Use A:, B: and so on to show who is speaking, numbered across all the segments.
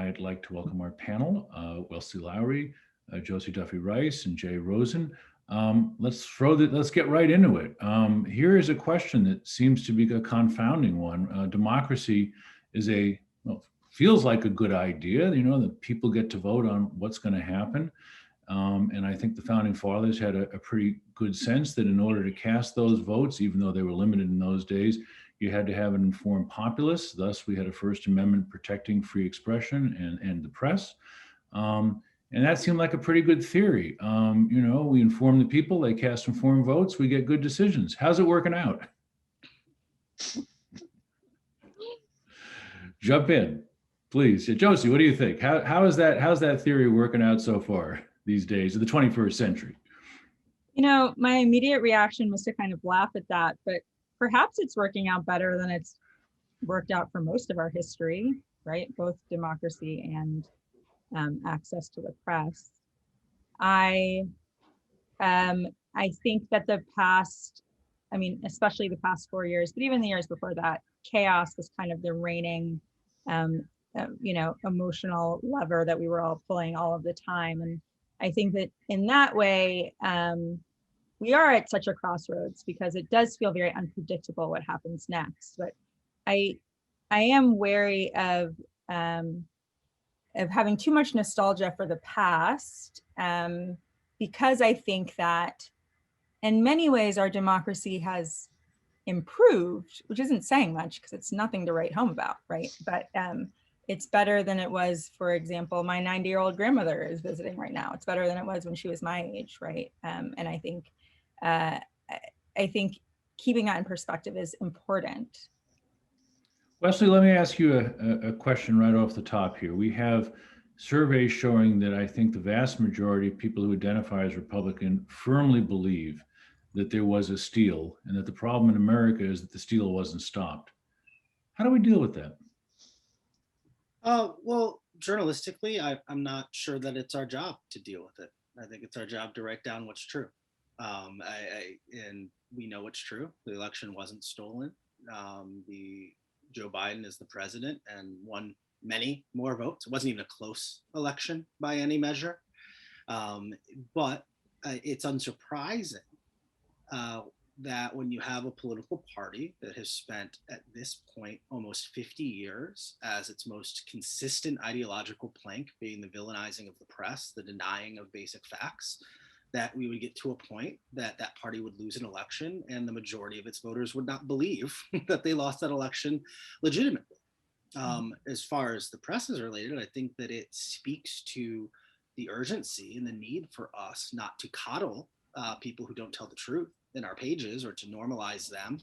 A: I'd like to welcome our panel, Wesley Lowery, Josie Duffy Rice, and Jay Rosen. Let's get right into it. Here is a question that seems to be a confounding one. Democracy feels like a good idea, that people get to vote on what's going to happen. And I think the founding fathers had a pretty good sense that in order to cast those votes, even though they were limited in those days, you had to have an informed populace. Thus, we had a First Amendment protecting free expression and the press. And that seemed like a pretty good theory. We inform the people, they cast informed votes, we get good decisions. How's it working out? Jump in, please. Josie, what do you think? How's that theory working out so far these days in the 21st century?
B: My immediate reaction was to kind of laugh at that, but perhaps it's working out better than it's worked out for most of our history, right? Both democracy and access to the press. I think that the past, especially the past 4 years, but even the years before that, chaos was kind of the reigning, emotional lever that we were all pulling all of the time. And I think that in that way, we are at such a crossroads because it does feel very unpredictable what happens next. But I am wary of having too much nostalgia for the past, because I think that in many ways our democracy has improved, which isn't saying much because it's nothing to write home about, right? But it's better than it was, for example, my 90-year-old grandmother is visiting right now. It's better than it was when she was my age, right? And I think keeping that in perspective is important.
A: Wesley, let me ask you a question right off the top here. We have surveys showing that I think the vast majority of people who identify as Republican firmly believe that there was a steal and that the problem in America is that the steal wasn't stopped. How do we deal with that?
C: Well, journalistically, I'm not sure that it's our job to deal with it. I think it's our job to write down what's true. And we know it's true. The election wasn't stolen. Joe Biden is the president and won many more votes. It wasn't even a close election by any measure. But it's unsurprising that when you have a political party that has spent at this point almost 50 years as its most consistent ideological plank being the villainizing of the press, the denying of basic facts, that we would get to a point that that party would lose an election and the majority of its voters would not believe that they lost that election legitimately. As far as the press is related, I think that it speaks to the urgency and the need for us not to coddle people who don't tell the truth in our pages or to normalize them.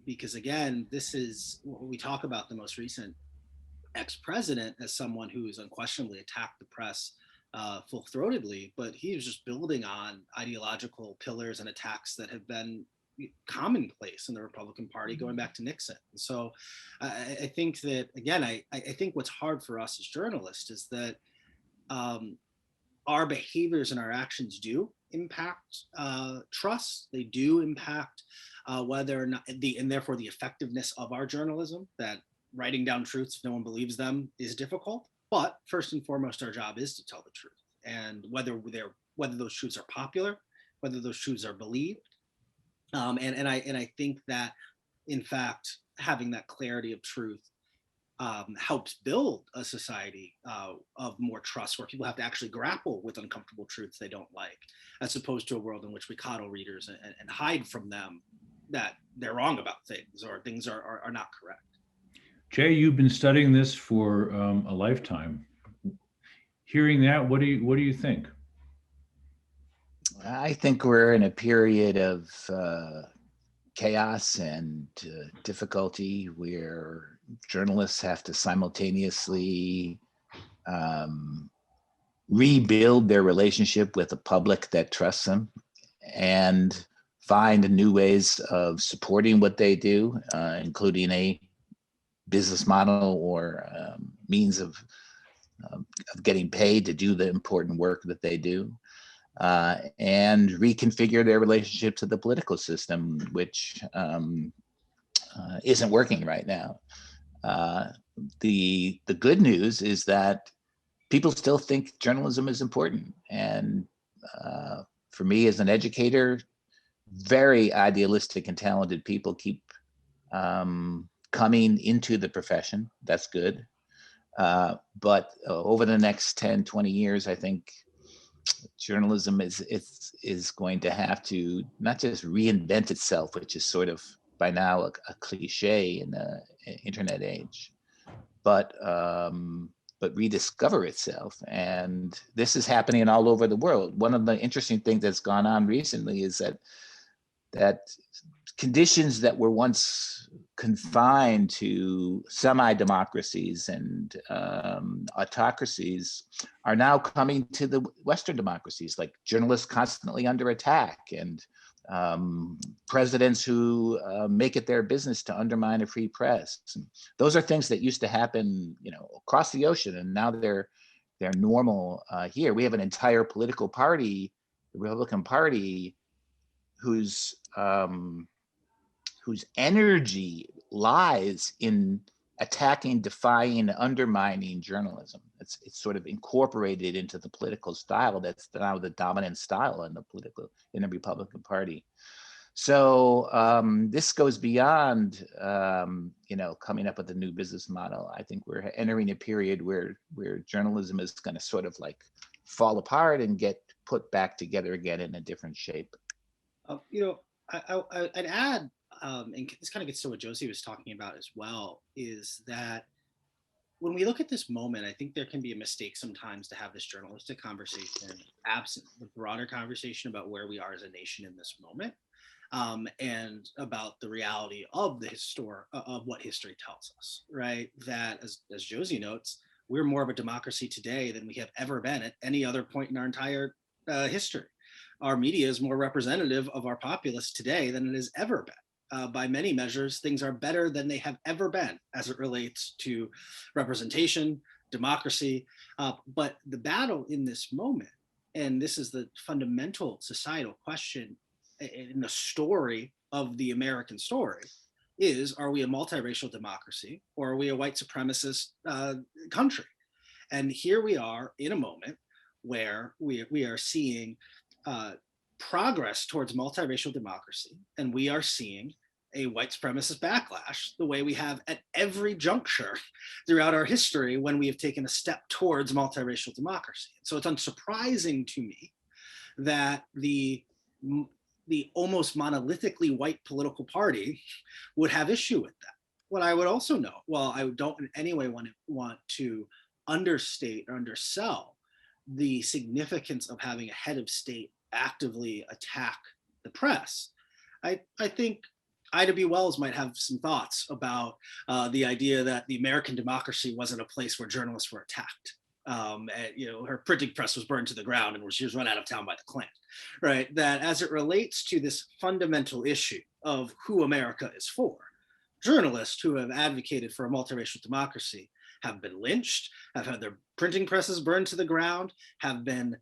C: Because again, this is what we talk about the most recent ex-president as someone who has unquestionably attacked the press full-throatedly, but he was just building on ideological pillars and attacks that have been commonplace in the Republican Party going back to Nixon. And so I think that, again, I think what's hard for us as journalists is that our behaviors and our actions do impact trust. They do impact whether or not and therefore the effectiveness of our journalism, that writing down truths if no one believes them is difficult. But first and foremost, our job is to tell the truth, and whether those truths are popular, whether those truths are believed, and I think that, in fact, having that clarity of truth helps build a society of more trust, where people have to actually grapple with uncomfortable truths they don't like, as opposed to a world in which we coddle readers and hide from them that they're wrong about things or things are not correct.
A: Jay, you've been studying this for a lifetime. Hearing that, what do you think?
D: I think we're in a period of chaos and difficulty where journalists have to simultaneously rebuild their relationship with a public that trusts them and find new ways of supporting what they do, including a business model or means of getting paid to do the important work that they do, and reconfigure their relationship to the political system, which isn't working right now. The good news is that people still think journalism is important. And for me as an educator, very idealistic and talented people keep coming into the profession. That's good. But over the next 10, 20 years, I think journalism is going to have to not just reinvent itself, which is sort of by now a cliche in the internet age, but rediscover itself. And this is happening all over the world. One of the interesting things that's gone on recently is that conditions that were once confined to semi-democracies and autocracies are now coming to the Western democracies, like journalists constantly under attack and presidents who make it their business to undermine a free press. And those are things that used to happen, across the ocean, and now they're normal here. We have an entire political party, the Republican Party, whose energy lies in attacking, defying, undermining journalism. It's sort of incorporated into the political style that's now the dominant style in the Republican Party. So this goes beyond coming up with a new business model. I think we're entering a period where journalism is going to sort of like fall apart and get put back together again in a different shape.
C: I'd add, and this kind of gets to what Josie was talking about as well, is that when we look at this moment, I think there can be a mistake sometimes to have this journalistic conversation absent the broader conversation about where we are as a nation in this moment, and about the reality of of what history tells us, right? That as Josie notes, we're more of a democracy today than we have ever been at any other point in our entire history. Our media is more representative of our populace today than it has ever been. By many measures, things are better than they have ever been as it relates to representation, democracy. But the battle in this moment, and this is the fundamental societal question in the story of the American story, is, are we a multiracial democracy or are we a white supremacist country? And here we are in a moment where we are seeing progress towards multiracial democracy, and we are seeing a white supremacist backlash the way we have at every juncture throughout our history when we have taken a step towards multiracial democracy. So it's unsurprising to me that the almost monolithically white political party would have issue with that. What I would also note, while I don't in any way want to understate or undersell the significance of having a head of state actively attack the press, I think Ida B. Wells might have some thoughts about the idea that the American democracy wasn't a place where journalists were attacked. Her printing press was burned to the ground and she was run out of town by the Klan, right? That as it relates to this fundamental issue of who America is for, journalists who have advocated for a multiracial democracy have been lynched, have had their printing presses burned to the ground, have been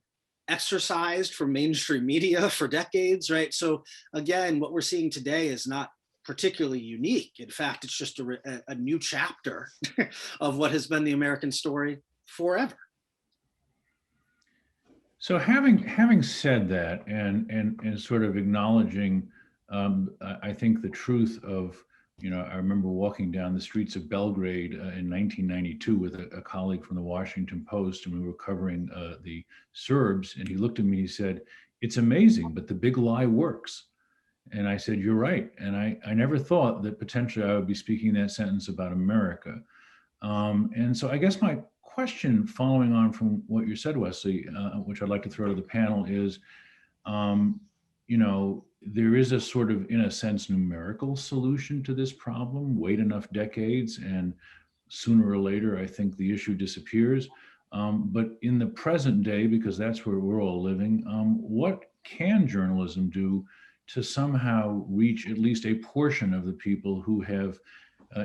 C: exorcised from mainstream media for decades, right? So again, what we're seeing today is not particularly unique. In fact, it's just a new chapter of what has been the American story forever.
A: So having said that, and sort of acknowledging, I think the truth of, I remember walking down the streets of Belgrade in 1992 with a colleague from the Washington Post, and we were covering the Serbs, and he looked at me, he said, "It's amazing, but the big lie works." And I said, "You're right." And I never thought that potentially I would be speaking that sentence about America. And so I guess my question following on from what you said, Wesley, which I'd like to throw to the panel is, there is a sort of, in a sense, numerical solution to this problem. Wait enough decades and sooner or later, I think the issue disappears. But in the present day, because that's where we're all living, what can journalism do to somehow reach at least a portion of the people who have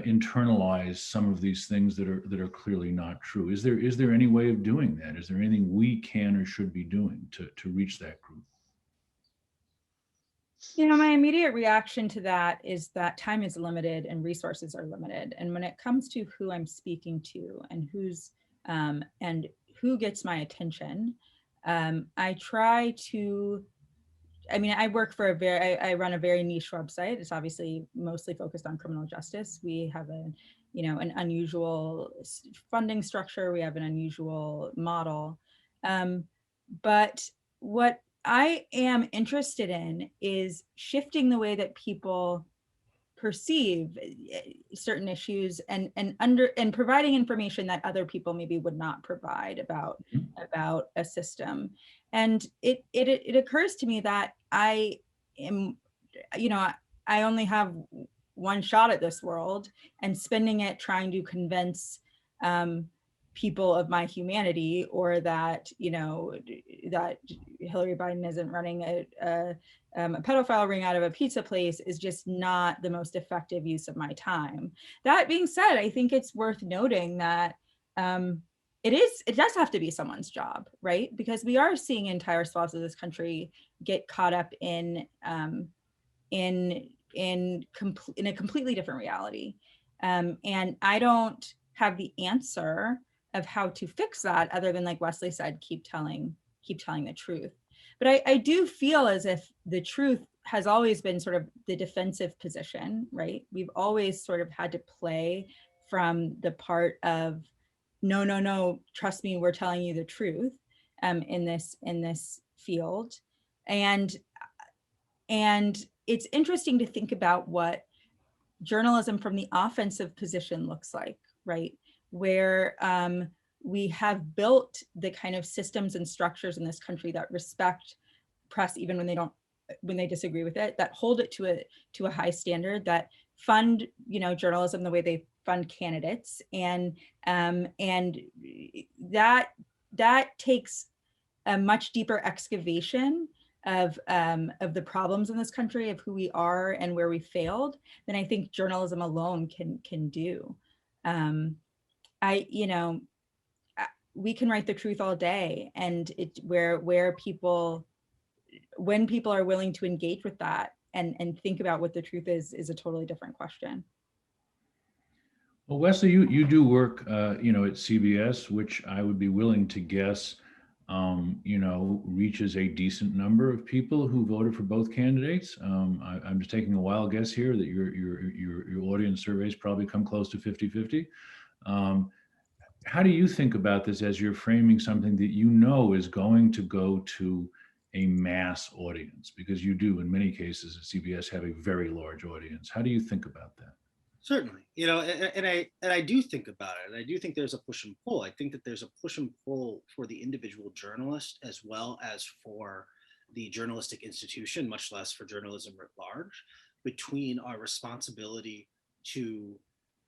A: internalized some of these things that are clearly not true? Is there any way of doing that? Is there anything we can or should be doing to reach that group?
B: My immediate reaction to that is that time is limited and resources are limited. And when it comes to who I'm speaking to and who gets my attention, I try to, I work for I run a very niche website. It's obviously mostly focused on criminal justice. We have an unusual funding structure. We have an unusual model. But what I am interested in is shifting the way that people perceive certain issues and providing information that other people maybe would not provide about a system. And it occurs to me that I am, I only have one shot at this world, and spending it trying to convince people of my humanity, or that that Hillary Biden isn't running a pedophile ring out of a pizza place is just not the most effective use of my time. That being said, I think it's worth noting that it does have to be someone's job, right? Because we are seeing entire swaths of this country get caught up in a completely different reality. And I don't have the answer of how to fix that, other than, like Wesley said, keep telling the truth. But I do feel as if the truth has always been sort of the defensive position, right? We've always sort of had to play from the part of, no, trust me, we're telling you the truth in this field. And it's interesting to think about what journalism from the offensive position looks like, right? Where we have built the kind of systems and structures in this country that respect press even when they disagree with it, that hold it to a high standard, that fund journalism the way they fund candidates, and that takes a much deeper excavation of the problems in this country, of who we are and where we failed, than I think journalism alone can do. We can write the truth all day, and when people are willing to engage with that and think about what the truth is a totally different question.
A: Well, Wesley, you do work, at CBS, which I would be willing to guess, reaches a decent number of people who voted for both candidates. I'm just taking a wild guess here that your audience surveys probably come close to 50-50. How do you think about this as you're framing something that is going to go to a mass audience? Because you do, in many cases at CBS, have a very large audience. How do you think about that?
C: Certainly, and I do think about it, and I do think there's a push and pull. I think that there's a push and pull for the individual journalist, as well as for the journalistic institution, much less for journalism writ large, between our responsibility to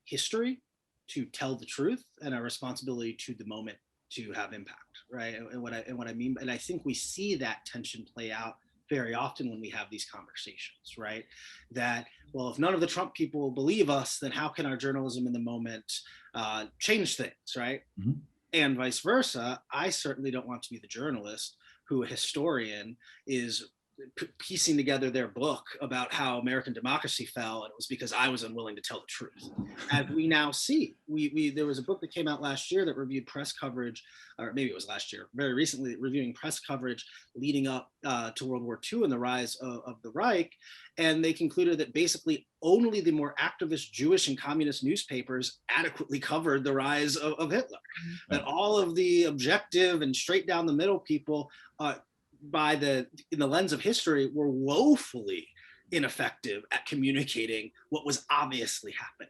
C: history, to tell the truth, and our responsibility to the moment to have impact, right? And what I mean, and I think we see that tension play out very often when we have these conversations, right? That, well, if none of the Trump people will believe us, then how can our journalism in the moment change things, right? Mm-hmm. And vice versa. I certainly don't want to be the journalist who, a historian, is piecing together their book about how American democracy fell, and it was because I was unwilling to tell the truth. As we now see, there was a book that came out last year that reviewed press coverage, or maybe it was last year, very recently, reviewing press coverage leading up to World War II and the rise of the Reich. And they concluded that basically only the more activist Jewish and communist newspapers adequately covered the rise of Hitler. Mm-hmm. That all of the objective and straight down the middle people in the lens of history, were woefully ineffective at communicating what was obviously happening.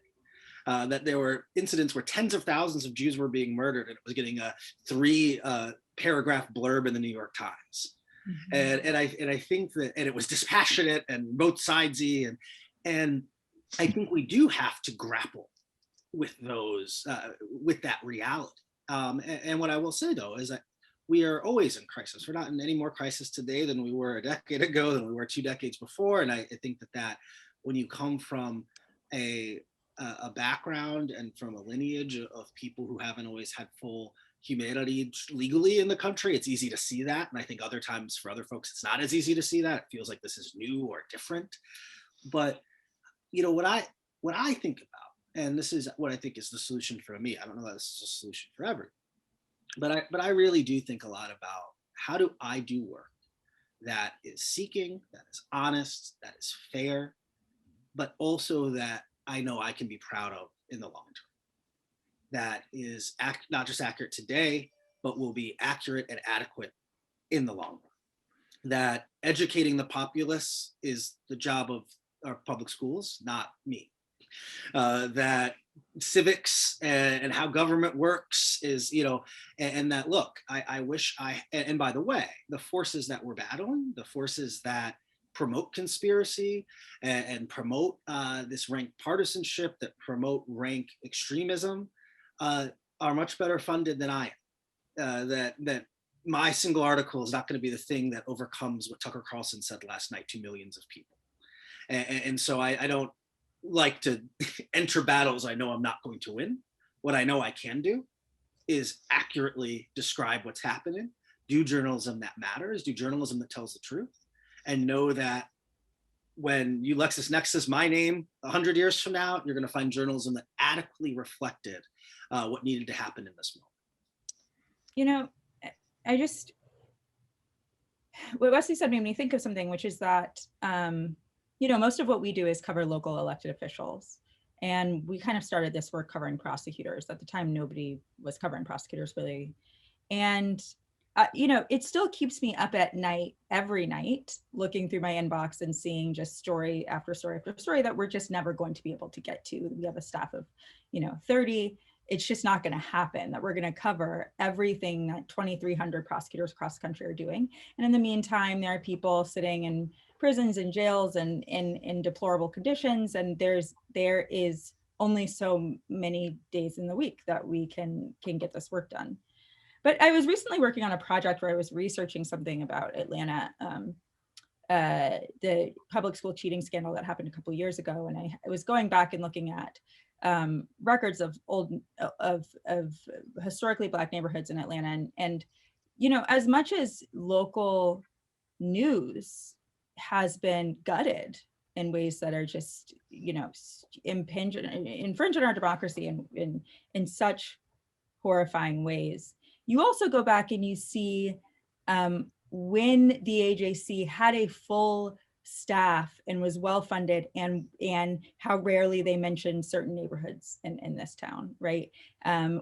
C: That there were incidents where tens of thousands of Jews were being murdered, and it was getting a 3-paragraph blurb in the New York Times. Mm-hmm. And I think that, and it was dispassionate and both sidesy, and I think we do have to grapple with those, with that reality. And what I will say though is that we are always in crisis. We're not in any more crisis today than we were a decade ago, than we were 2 decades before. And I think that when you come from a background and from a lineage of people who haven't always had full humanity legally in the country. It's easy to see that. And I think other times for other folks, it's not as easy to see that. It feels like this is new or different. But, you know, what I think about, and this is what I think is the solution for me. I don't know that this is a solution for everyone, but I really do think a lot about how do I do work that is seeking, that is honest, that is fair, but also that I know I can be proud of in the long term. That is not just accurate today, but will be accurate and adequate in the long run. That educating the populace is the job of our public schools, not me. That civics and how government works is, you know, and that, look, I wish and by the way, the forces that we're battling, the forces that promote conspiracy and promote this rank partisanship, that promote rank extremism, are much better funded than I am. That my single article is not going to be the thing that overcomes what Tucker Carlson said last night to millions of people. And so I don't like to enter battles I know I'm not going to win. What I know I can do is accurately describe what's happening, do journalism that matters, do journalism that tells the truth, and know that when you LexisNexis my name 100 years from now, you're going to find journalism that adequately reflected what needed to happen in this moment.
B: You know, what Wesley said made me think of something, which is that, you know, most of what we do is cover local elected officials. And we kind of started this work covering prosecutors. At the time, nobody was covering prosecutors really. And, you know, it still keeps me up at night, every night, looking through my inbox and seeing just story after story after story that we're just never going to be able to get to. We have a staff of, you know, 30. It's just not going to happen that we're going to cover everything that 2,300 prosecutors across the country are doing. And in the meantime, there are people sitting in prisons and jails and in deplorable conditions. And there is only so many days in the week that we can get this work done. But I was recently working on a project where I was researching something about Atlanta, the public school cheating scandal that happened a couple of years ago. And I was going back and looking at records of historically Black neighborhoods in Atlanta. And, you know, as much as local news has been gutted in ways that are just, you know, infringe on our democracy in such horrifying ways, you also go back and you see when the AJC had a full staff and was well funded, and how rarely they mentioned certain neighborhoods in this town, right?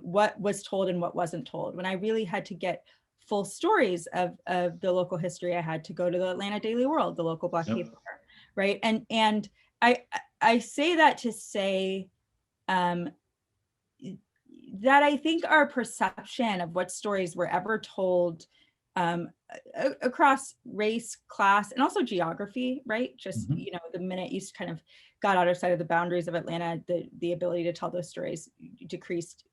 B: What was told and what wasn't told. When I really had to get full stories of the local history, I had to go to the Atlanta Daily World, the local Black paper, right? And I say that to say that I think our perception of what stories were ever told across race, class, and also geography, right? Just, you know, the minute you kind of got outside of the boundaries of Atlanta, the ability to tell those stories decreased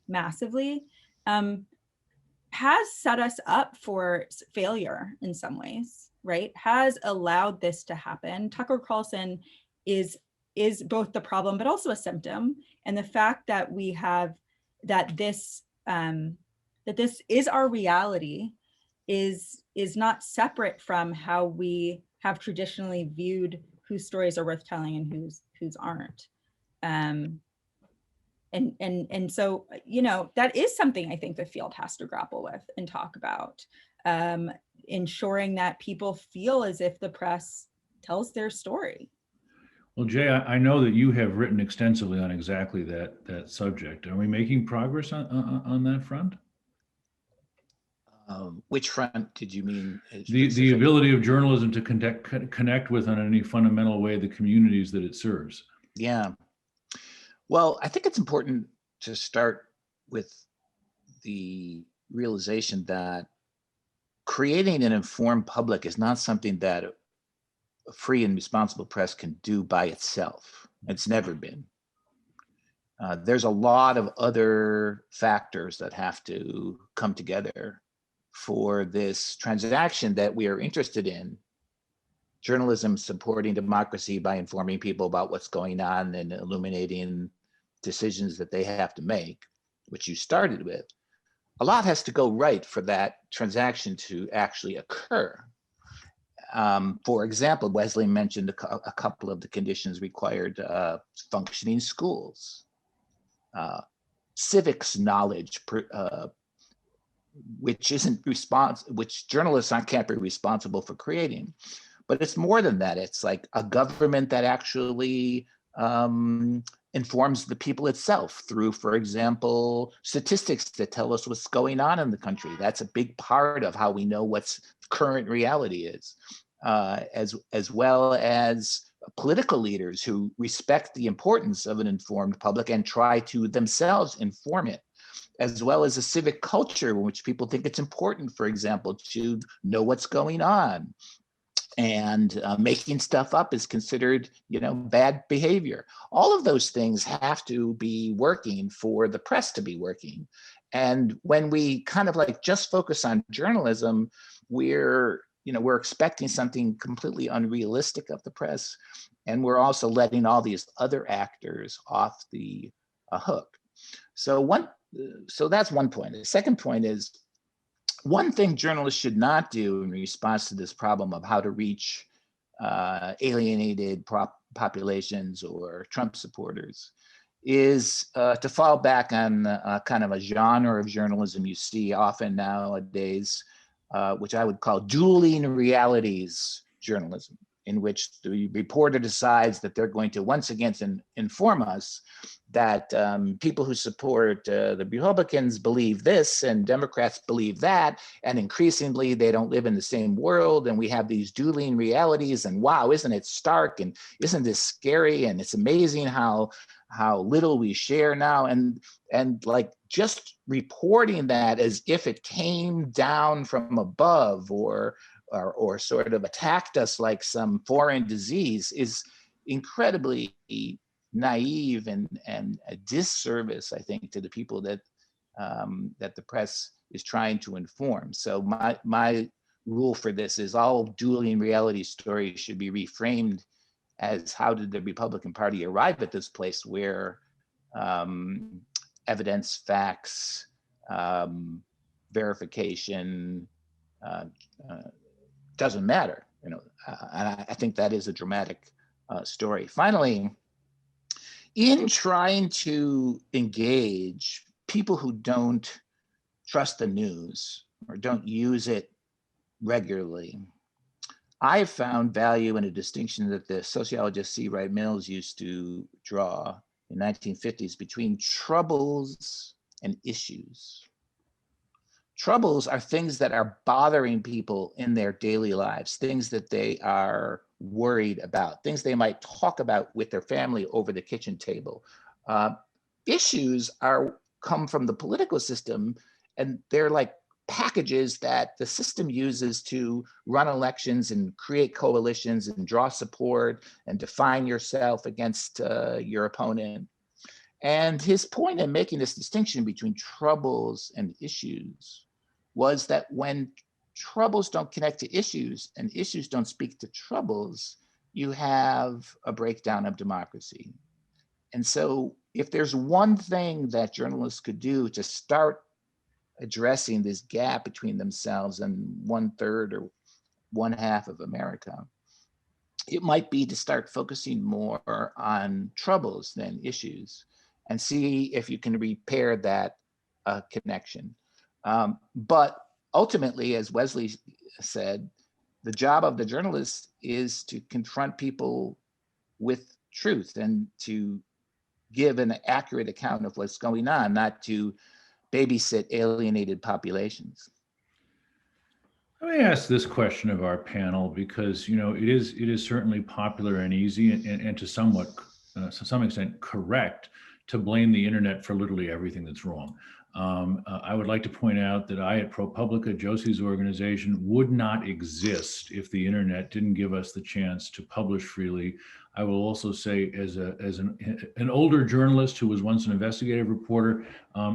B: massively, has set us up for failure in some ways, right? Has allowed this to happen. Tucker Carlson is both the problem, but also a symptom. And the fact that we have, that this is our reality is not separate from how we have traditionally viewed whose stories are worth telling and whose aren't. And so, you know, that is something I think the field has to grapple with and talk about, ensuring that people feel as if the press tells their story.
A: Well, Jay, I know that you have written extensively on exactly that subject. Are we making progress on that front?
D: Which front did you mean?
A: The ability of journalism to connect with in any fundamental way the communities that it serves.
D: Yeah. Well, I think it's important to start with the realization that creating an informed public is not something that a free and responsible press can do by itself. It's never been. There's a lot of other factors that have to come together for this transaction that we are interested in. Journalism supporting democracy by informing people about what's going on and illuminating decisions that they have to make, which you started with. a lot has to go right for that transaction to actually occur. For example, Wesley mentioned a couple of the conditions required: functioning schools, civics knowledge, which journalists can't be responsible for creating. But it's more than that. It's like a government that actually informs the people itself through, for example, statistics that tell us what's going on in the country. That's a big part of how we know what's current reality is, as well as political leaders who respect the importance of an informed public and try to themselves inform it, as well as a civic culture in which people think it's important, for example, to know what's going on. And making stuff up is considered, bad behavior. All of those things have to be working for the press to be working. And when we kind of like just focus on journalism, we're expecting something completely unrealistic of the press. And we're also letting all these other actors off the hook. So that's one point. The second point is, one thing journalists should not do in response to this problem of how to reach alienated populations or Trump supporters is to fall back on kind of a genre of journalism you see often nowadays, which I would call dueling realities journalism, in which the reporter decides that they're going to once again inform us that people who support the Republicans believe this and Democrats believe that, and increasingly they don't live in the same world, and we have these dueling realities, and wow, isn't it stark, and isn't this scary, and it's amazing how little we share now, and like just reporting that as if it came down from above or sort of attacked us like some foreign disease is incredibly naive and a disservice, I think, to the people that the press is trying to inform. So my rule for this is all dueling reality stories should be reframed as, how did the Republican Party arrive at this place where evidence, facts, verification doesn't matter, and I think that is a dramatic story. Finally, in trying to engage people who don't trust the news or don't use it regularly, I've found value in a distinction that the sociologist C. Wright Mills used to draw in the 1950s between troubles and issues. Troubles are things that are bothering people in their daily lives, things that they are worried about, things they might talk about with their family over the kitchen table. Issues come from the political system, and they're like packages that the system uses to run elections and create coalitions and draw support and define yourself against your opponent. And his point in making this distinction between troubles and issues was that when troubles don't connect to issues and issues don't speak to troubles, you have a breakdown of democracy. And so if there's one thing that journalists could do to start addressing this gap between themselves and 1/3 or 1/2 of America, it might be to start focusing more on troubles than issues and see if you can repair that connection. But ultimately, as Wesley said, the job of the journalist is to confront people with truth and to give an accurate account of what's going on, not to babysit alienated populations.
A: Let me ask this question of our panel, because it is certainly popular and easy and to some extent correct to blame the internet for literally everything that's wrong. I would like to point out that I at ProPublica, Josie's organization, would not exist if the internet didn't give us the chance to publish freely. I will also say, as an older journalist who was once an investigative reporter,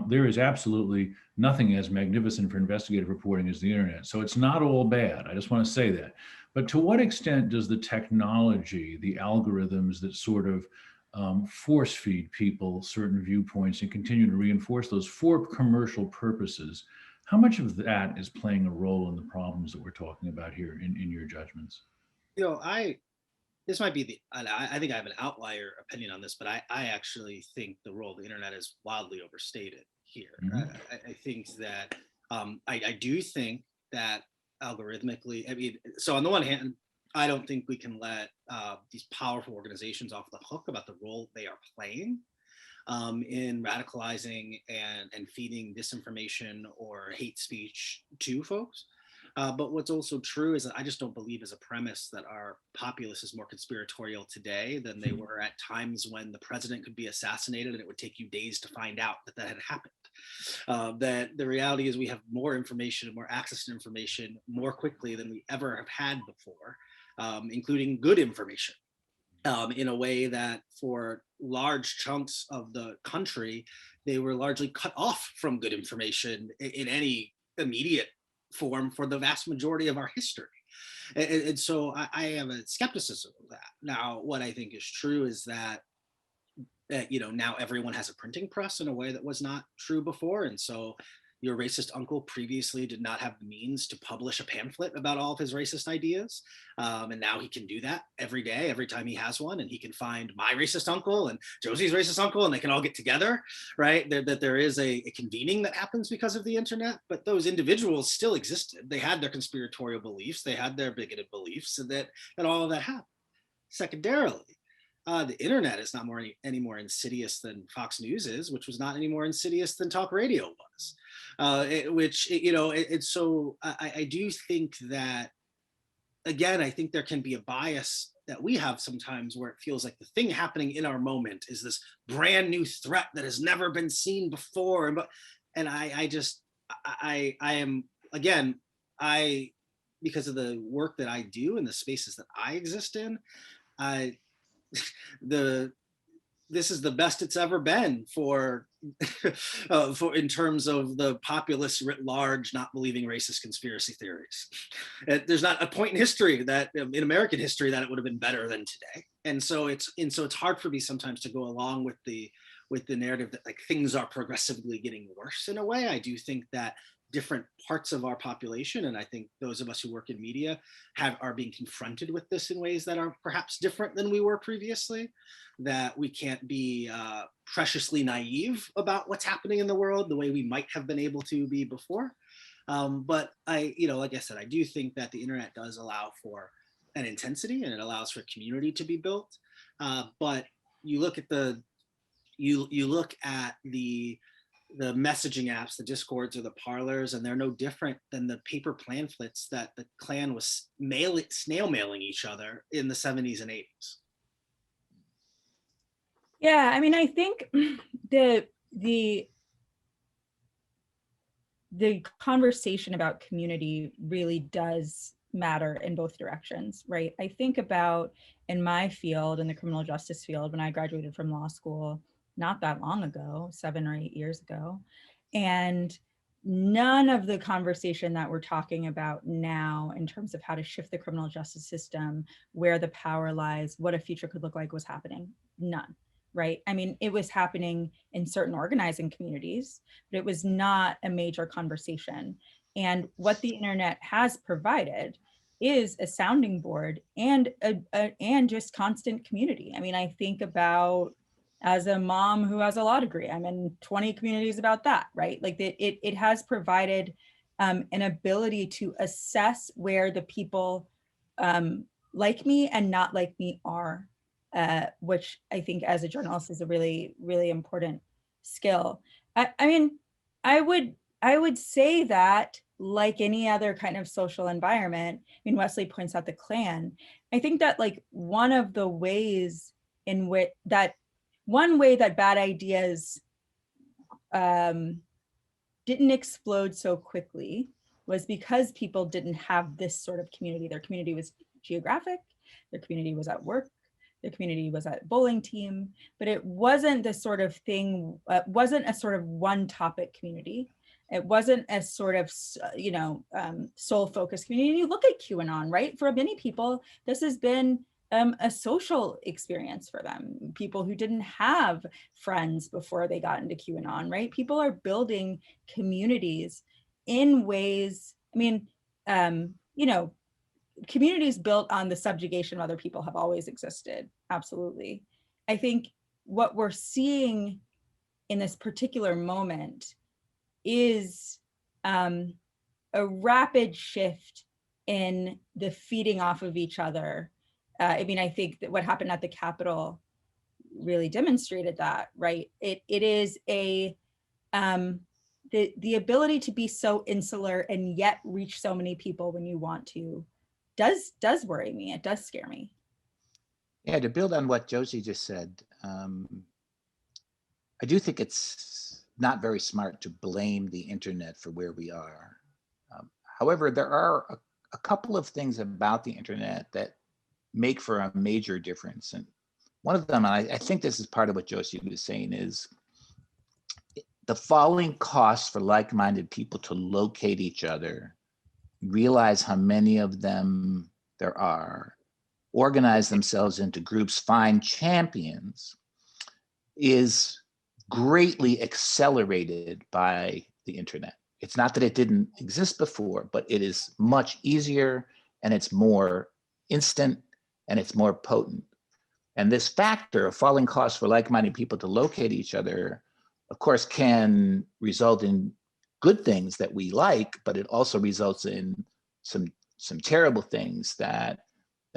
A: there is absolutely nothing as magnificent for investigative reporting as the internet. So it's not all bad. I just want to say that. But to what extent does the technology, the algorithms that sort of force feed people certain viewpoints and continue to reinforce those for commercial purposes. How much of that is playing a role in the problems that we're talking about here in your judgments?
C: You know, this might be I think I have an outlier opinion on this, but I actually think the role of the internet is wildly overstated here.
A: Mhm.
C: I think that I do think that algorithmically, I mean, so on the one hand, I don't think we can let these powerful organizations off the hook about the role they are playing in radicalizing and feeding disinformation or hate speech to folks. But what's also true is that I just don't believe as a premise that our populace is more conspiratorial today than they were at times when the president could be assassinated and it would take you days to find out that that had happened. That the reality is we have more information and more access to information more quickly than we ever have had before, including good information. In a way that for large chunks of the country, they were largely cut off from good information in any immediate form for the vast majority of our history. And so I have a skepticism of that. Now, what I think is true is that you know, now everyone has a printing press in a way that was not true before. And so your racist uncle previously did not have the means to publish a pamphlet about all of his racist ideas. And now he can do that every day, every time he has one. And he can find my racist uncle and Josie's racist uncle, and they can all get together, right? That there is a convening that happens because of the internet, but those individuals still existed. They had their conspiratorial beliefs, they had their bigoted beliefs, and that all of that happened. Secondarily, the internet is not any more insidious than Fox News is, which was not any more insidious than talk radio was. So I do think that, again, I think there can be a bias that we have sometimes where it feels like the thing happening in our moment is this brand new threat that has never been seen before. And I am, again, because of the work that I do and the spaces that I exist in, this is the best it's ever been for in terms of the populace writ large not believing racist conspiracy theories. There's not a point in history that in American history that it would have been better than today. And so it's hard for me sometimes to go along with the narrative that like things are progressively getting worse in a way. I do think that different parts of our population, and I think those of us who work in media are being confronted with this in ways that are perhaps different than we were previously, that we can't be preciously naive about what's happening in the world the way we might have been able to be before. But like I said, I do think that the internet does allow for an intensity and it allows for community to be built. But you look at the messaging apps, the Discords or the Parlors, and they're no different than the paper pamphlets that the Klan was snail mailing each other in the 70s and 80s.
B: Yeah, I mean, I think the conversation about community really does matter in both directions, right? I think about in my field, in the criminal justice field, when I graduated from law school, not that long ago, 7 or 8 years ago. And none of the conversation that we're talking about now in terms of how to shift the criminal justice system, where the power lies, what a future could look like was happening. None, right? I mean, it was happening in certain organizing communities, but it was not a major conversation. And what the internet has provided is a sounding board and just constant community. I mean, I think about, as a mom who has a law degree, I'm in 20 communities about that, right? Like it has provided an ability to assess where the people like me and not like me are, which I think as a journalist is a really, really important skill. I mean, I would say that like any other kind of social environment, I mean, Wesley points out the Klan. I think that like one of the ways in which one way that bad ideas didn't explode so quickly was because people didn't have this sort of community. Their community was geographic, their community was at work, their community was at bowling team, but it wasn't the sort of thing, wasn't a sort of one topic community. It wasn't a sort of, sole focused community. And you look at QAnon, right? For many people, this has been a social experience for them. People who didn't have friends before they got into QAnon, right? People are building communities in ways, I mean, you know, communities built on the subjugation of other people have always existed. Absolutely. I think what we're seeing in this particular moment is a rapid shift in the feeding off of each other. I mean, I think that what happened at the Capitol really demonstrated that, right? It is a the ability to be so insular and yet reach so many people when you want to does worry me. It does scare me.
D: Yeah, to build on what Josie just said, I do think it's not very smart to blame the internet for where we are. However, there are a couple of things about the internet that make for a major difference. And one of them, and I think this is part of what Josie was saying, is the falling costs for like-minded people to locate each other, realize how many of them there are, organize themselves into groups, find champions, is greatly accelerated by the internet. It's not that it didn't exist before, but it is much easier and it's more instant and it's more potent. And this factor of falling costs for like-minded people to locate each other, of course, can result in good things that we like, but it also results in some terrible things that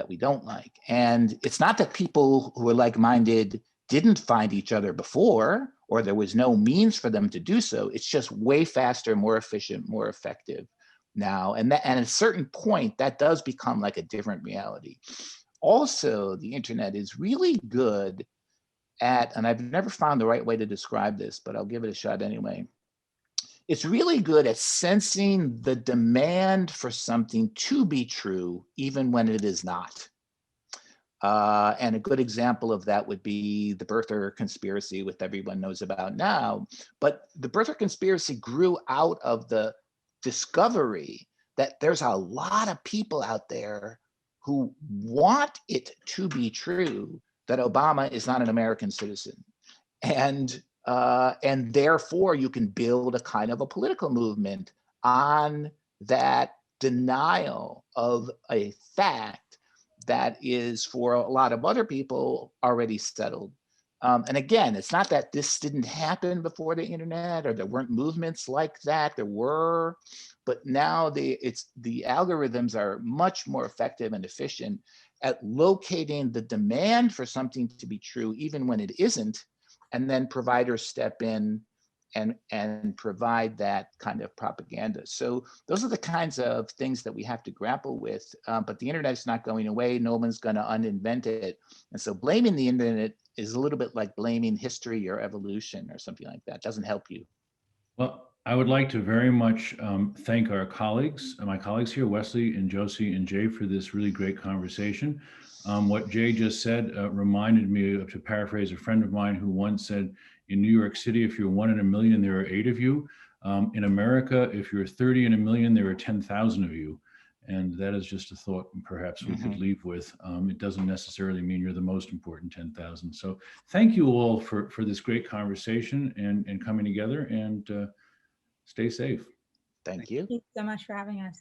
D: we don't like. And it's not that people who are like-minded didn't find each other before, or there was no means for them to do so. It's just way faster, more efficient, more effective now. And at a certain point, that does become like a different reality. Also, the internet is really good at, and I've never found the right way to describe this, but I'll give it a shot anyway. It's really good at sensing the demand for something to be true, even when it is not. And a good example of that would be the birther conspiracy, which everyone knows about now. But the birther conspiracy grew out of the discovery that there's a lot of people out there who want it to be true that Obama is not an American citizen. And therefore you can build a kind of a political movement on that denial of a fact that is, for a lot of other people, already settled. And again, it's not that this didn't happen before the internet or there weren't movements like that. There were, but now the algorithms are much more effective and efficient at locating the demand for something to be true, even when it isn't, and then providers step in and provide that kind of propaganda. So those are the kinds of things that we have to grapple with, but the internet's not going away. No one's going to uninvent it. And so blaming the internet is a little bit like blaming history or evolution or something like that. It doesn't help you.
A: Well, I would like to very much thank our colleagues, my colleagues here, Wesley and Josie and Jay, for this really great conversation. What Jay just said reminded me of, to paraphrase a friend of mine who once said, in New York City, if you're 1 in a million, there are 8 of you. In America, if you're 30 in a million, there are 10,000 of you. And that is just a thought perhaps we could leave with. It doesn't necessarily mean you're the most important 10,000. So thank you all for this great conversation and coming together, and stay safe.
D: Thank you.
B: Thank you so much for having us.